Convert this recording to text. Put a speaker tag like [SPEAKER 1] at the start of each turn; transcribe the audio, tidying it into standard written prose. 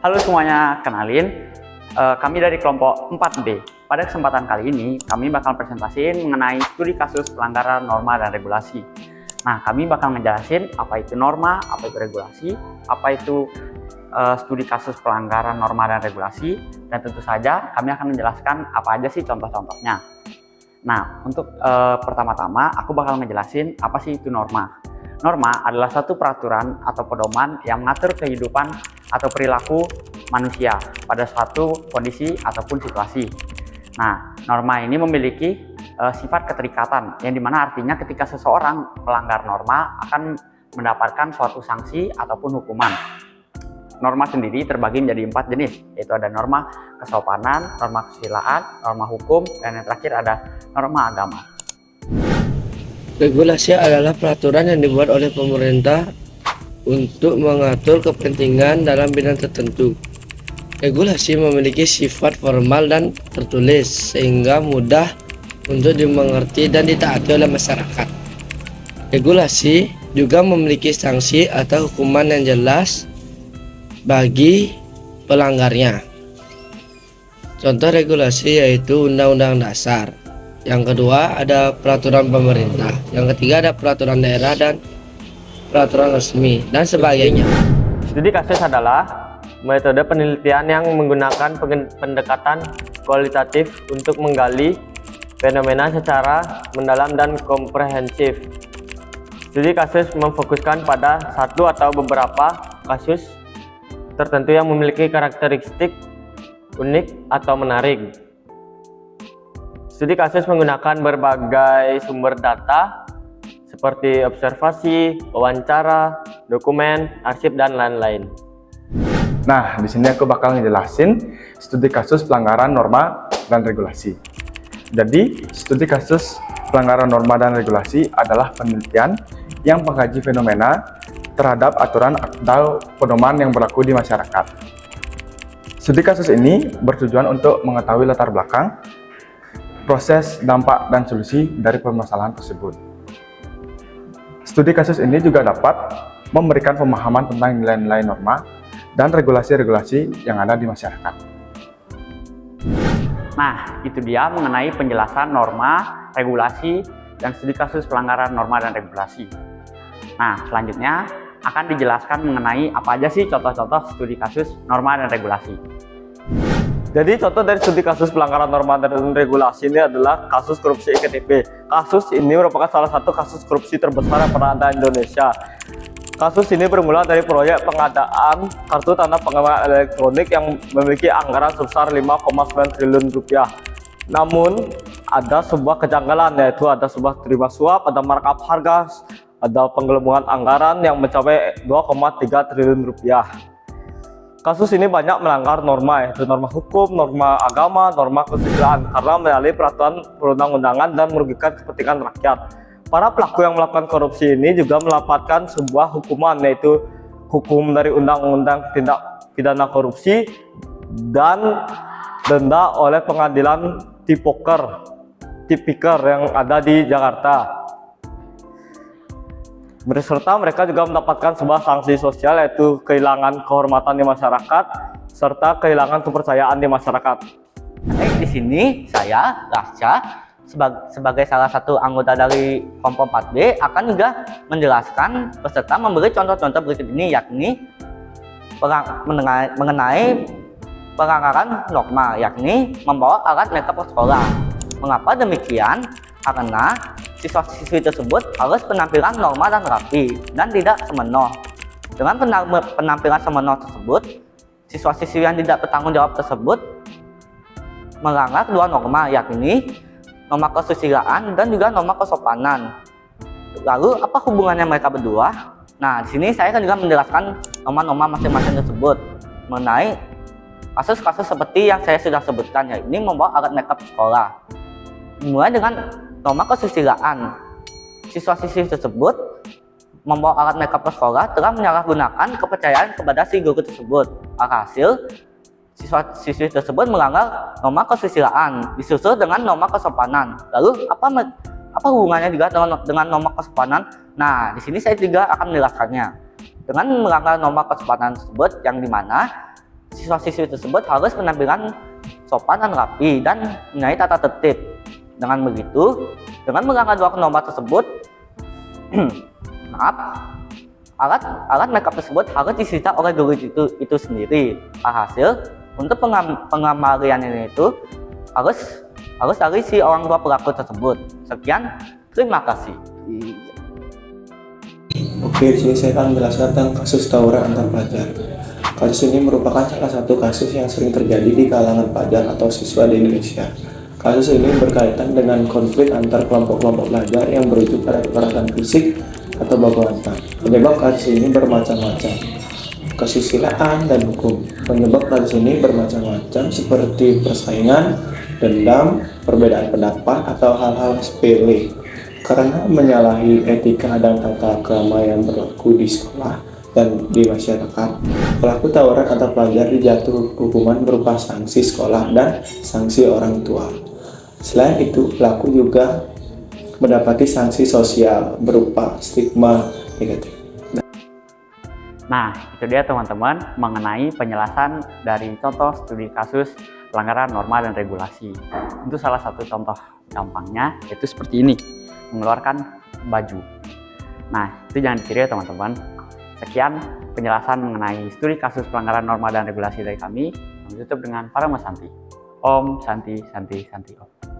[SPEAKER 1] Halo semuanya, kenalin kami dari kelompok 4B. Pada kesempatan kali ini, kami bakal presentasiin mengenai studi kasus pelanggaran norma dan regulasi. Nah, kami bakal ngejelasin apa itu norma, apa itu regulasi, apa itu studi kasus pelanggaran norma dan regulasi, dan tentu saja kami akan menjelaskan apa aja sih contoh-contohnya. Nah, untuk pertama-tama aku bakal ngejelasin apa sih itu norma. Norma adalah suatu peraturan atau pedoman yang mengatur kehidupan atau perilaku manusia pada suatu kondisi ataupun situasi. Nah, norma ini memiliki sifat keterikatan, yang dimana artinya ketika seseorang melanggar norma akan mendapatkan suatu sanksi ataupun hukuman. Norma sendiri terbagi menjadi 4 jenis, yaitu ada norma kesopanan, norma kesusilaan, norma hukum, dan yang terakhir ada norma agama.
[SPEAKER 2] Regulasi adalah peraturan yang dibuat oleh pemerintah untuk mengatur kepentingan dalam bidang tertentu. Regulasi memiliki sifat formal dan tertulis sehingga mudah untuk dimengerti dan ditaati oleh masyarakat. Regulasi juga memiliki sanksi atau hukuman yang jelas bagi pelanggarnya. Contoh regulasi yaitu Undang-Undang Dasar. Yang kedua ada peraturan pemerintah. Yang ketiga ada peraturan daerah dan peraturan resmi dan sebagainya.
[SPEAKER 3] Studi kasus adalah metode penelitian yang menggunakan pendekatan kualitatif untuk menggali fenomena secara mendalam dan komprehensif. Studi kasus memfokuskan pada satu atau beberapa kasus tertentu yang memiliki karakteristik unik atau menarik. Studi kasus menggunakan berbagai sumber data seperti observasi, wawancara, dokumen, arsip, dan lain-lain.
[SPEAKER 4] Nah, di sini aku bakal ngejelasin studi kasus pelanggaran norma dan regulasi. Jadi, studi kasus pelanggaran norma dan regulasi adalah penelitian yang mengkaji fenomena terhadap aturan atau pedoman yang berlaku di masyarakat. Studi kasus ini bertujuan untuk mengetahui latar belakang, proses, dampak, dan solusi dari permasalahan tersebut. Studi kasus ini juga dapat memberikan pemahaman tentang nilai-nilai norma dan regulasi-regulasi yang ada di masyarakat.
[SPEAKER 1] Nah, itu dia mengenai penjelasan norma, regulasi, dan studi kasus pelanggaran norma dan regulasi. Nah, selanjutnya akan dijelaskan mengenai apa aja sih contoh-contoh studi kasus norma dan regulasi.
[SPEAKER 3] Jadi contoh dari studi kasus pelanggaran norma dan regulasi ini adalah kasus korupsi IKTP. Kasus ini merupakan salah satu kasus korupsi terbesar yang pernah ada di Indonesia. Kasus ini bermula dari proyek pengadaan kartu tanda pengenalan elektronik yang memiliki anggaran sebesar 5,9 triliun rupiah. Namun ada sebuah kejanggalan, yaitu ada sebuah terima suap, ada markup harga, ada penggelembungan anggaran yang mencapai 2,3 triliun rupiah. Kasus ini banyak melanggar norma, yaitu norma hukum, norma agama, norma kesusilaan, karena melalui peraturan perundang-undangan dan merugikan kepentingan rakyat. Para pelaku yang melakukan korupsi ini juga mendapatkan sebuah hukuman, yaitu hukum dari Undang-Undang Tindak Pidana Korupsi dan denda oleh pengadilan Tipikor yang ada di Jakarta. Berserta mereka juga mendapatkan sebuah sanksi sosial, yaitu kehilangan kehormatan di masyarakat serta kehilangan kepercayaan di masyarakat.
[SPEAKER 1] Di sini saya, Rasca, sebagai salah satu anggota dari kelompok 4B akan juga menjelaskan beserta memberi contoh-contoh berikut ini, yakni mengenai pelanggaran norma, yakni membawa alat makeup ke sekolah. Mengapa demikian? Karena siswa-siswi tersebut harus penampilan normal dan rapi dan tidak semenoh. Dengan penampilan semenoh tersebut, siswa-siswi yang tidak bertanggung jawab tersebut melanggar dua norma, yakni norma kesusilaan dan juga norma kesopanan. Lalu apa hubungannya mereka berdua? Nah, di sini saya akan juga menjelaskan norma-norma masing-masing tersebut mengenai kasus-kasus seperti yang saya sudah sebutkan, yakni membawa alat makeup sekolah. Mulai dengan norma kesusilaan, siswa-siswi tersebut membawa alat makeup ke sekolah telah menyalahgunakan kepercayaan kepada si guru tersebut. Alhasil, siswa-siswi tersebut melanggar norma kesusilaan, disusul dengan norma kesopanan. Lalu apa hubungannya juga dengan norma kesopanan? Nah, di sini saya juga akan menjelaskannya. Dengan melanggar norma kesopanan tersebut, yang dimana siswa-siswi tersebut harus penampilan sopan dan rapi dan mempunyai tata tertib. Dengan begitu, dengan melanggar dua norma tersebut, alat makeup tersebut harus disita oleh guru itu sendiri. Alhasil, untuk pengamarian ini itu harus dari si orang tua pelaku tersebut. Sekian, terima kasih.
[SPEAKER 5] Oke, di sini saya akan menjelaskan tentang kasus tawuran antar pelajar. Kasus ini merupakan salah satu kasus yang sering terjadi di kalangan pelajar atau siswa di Indonesia. Kasus ini berkaitan dengan konflik antar kelompok-kelompok pelajar yang berujung pada kekerasan fisik atau baku hantam. Penyebab kasus ini bermacam-macam. Kesusilaan dan hukum. Penyebab kasus ini bermacam-macam seperti persaingan, dendam, perbedaan pendapat, atau hal-hal sepele. Karena menyalahi etika dan tata krama yang berlaku di sekolah dan di masyarakat, pelaku tawuran antar pelajar dijatuh hukuman berupa sanksi sekolah dan sanksi orang tua. Selain itu, pelaku juga mendapati sanksi sosial berupa stigma negatif.
[SPEAKER 6] Nah, itu dia teman-teman mengenai penjelasan dari contoh studi kasus pelanggaran norma dan regulasi. Untuk salah satu contoh gampangnya yaitu seperti ini, mengeluarkan baju. Nah, itu jangan ditiru ya teman-teman. Sekian penjelasan mengenai studi kasus pelanggaran norma dan regulasi dari kami. Kami tutup dengan Parama Santi. Om Santi Santi Santi Om.